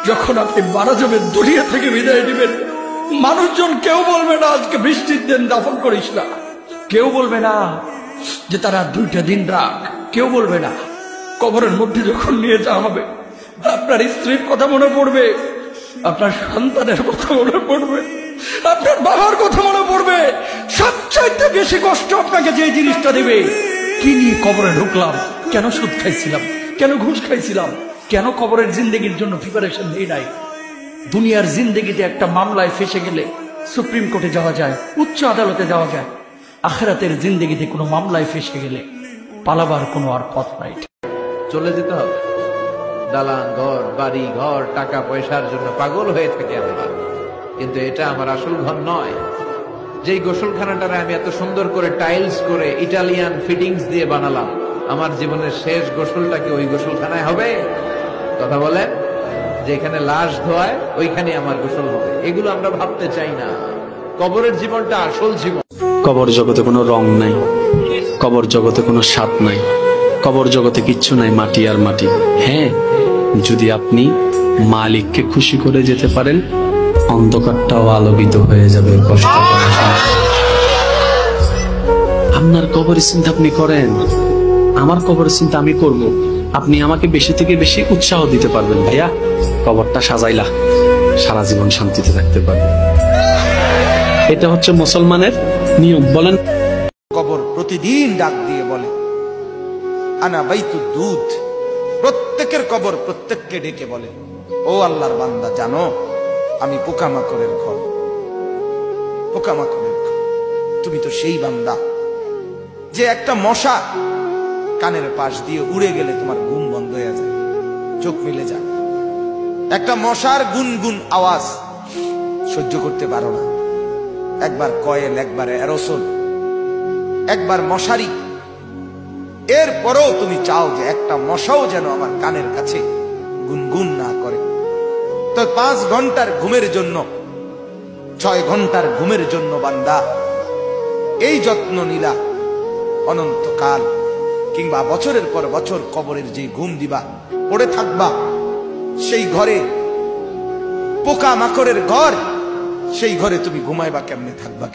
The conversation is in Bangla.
যখন আপনি মারা যাবেন, দুনিয়া থেকে বিদায় নেবেন, মানুষজন কেউ বলবে না আজকে বৃষ্টির দিন দাফন করিস না, কেউ বলবে না যে তারা 2টা দিন রাখ, কেউ বলবে না। কবরের মধ্যে যখন নিয়ে যাওয়া হবে, আপনার স্ত্রীর কথা মনে পড়বে, আপনার সন্তানের কথা মনে পড়বে, আপনার বাবার কথা মনে পড়বে। সবচাইতে বেশি কষ্ট আপনাকে যে জিনিসটা দেবে, কি নিয়ে কবরে ঢুকলাম, কেন সুদ খাইছিলাম, কেন ঘুষ খাইছিলাম, কেন কবরের জিন্দেগির জন্য প্রিপারেশন নেই নাই। দুনিয়ার জিন্দেগিতে একটা মামলায় ফেসে গেলে সুপ্রিম কোর্টে যাওয়া যায়, উচ্চ আদালতে যাওয়া যায়। আখিরাতের জিন্দেগিতে কোনো মামলায় ফেসে গেলে পালাবার কোনো আর পথ নাই। চলে যেতে হবে। দালান ঘর, বাড়ি ঘর, টাকা পয়সার জন্য পাগল হয়ে থাকে আমরা, কিন্তু এটা আমার আসল ঘর নয়। যেই গোসলখানাটারে আমি এত সুন্দর করে টাইলস করে ইটালিয়ান ফিটিংস দিয়ে বানালাম, আমার জীবনের শেষ গোসলটা কি ওই গোসলখানায় হবে? কথা বলেন, যেখানে লাশ ধোয়ায় ওইখানে আমার গোসল হবে। এগুলো আমরা ভাবতে চাই না। কবরের জীবনটা আসল জীবন। কবর জগতে কোনো রং নাই, কবর জগতে কোনো স্বাদ নাই, কবর জগতে কিচ্ছু নাই, মাটি আর মাটি। হ্যাঁ, যদি আপনি মালিককে খুশি করে যেতে পারেন, অন্ধকারটাও আলোকিত হয়ে যাবে। কষ্ট আপনার কবরের চিন্তা আপনি করেন, আমার কবরের চিন্তা আমি করব। আপনি আমাকে বেশি থেকে বেশি উৎসাহ দিতে পারবেন, ভাইয়া কবরটা সাজাইলা, সারা জীবন শান্তিতে থাকতে পারবে। এটা হচ্ছে মুসলমানের নিয়ম। বলেন, কবর প্রতিদিন ডাক দিয়ে বলে আনা বাইতুদ দুধ। প্রত্যেকের কবর প্রত্যেককে ডেকে বলে, ও আল্লাহর বান্দা, জানো আমি পোকামাকড়ের ঘর, পোকামাকড়ের ঘর। তুমি তো সেই বান্দা যে একটা মশা কানের পাশ দিয়ে উড়ে গেলে তোমার ঘুম বন্ধ হয়ে যায়, চোখ মিলে যায়। একটা মশার গুনগুন আওয়াজ সহ্য করতে পারো না। একবার কয়েল, একবার অ্যারোসোল, একবার মশারি, এরপরেও তুমি চাও যে একটা মশাও যেন আমার কানের কাছে গুনগুন না করে। তো 5 ঘন্টার ঘুমের জন্য, 6 ঘন্টার ঘুমের জন্য বান্দা এই যত্ন নিলা, অনন্তকাল কিংবা বছরের পর বছর কবরের যে ঘুম দিবা, পড়ে থাকবা সেই ঘরে, পোকা মাকড়ের ঘর, সেই ঘরে তুমি ঘুমাইবা কেমনে, থাকবা?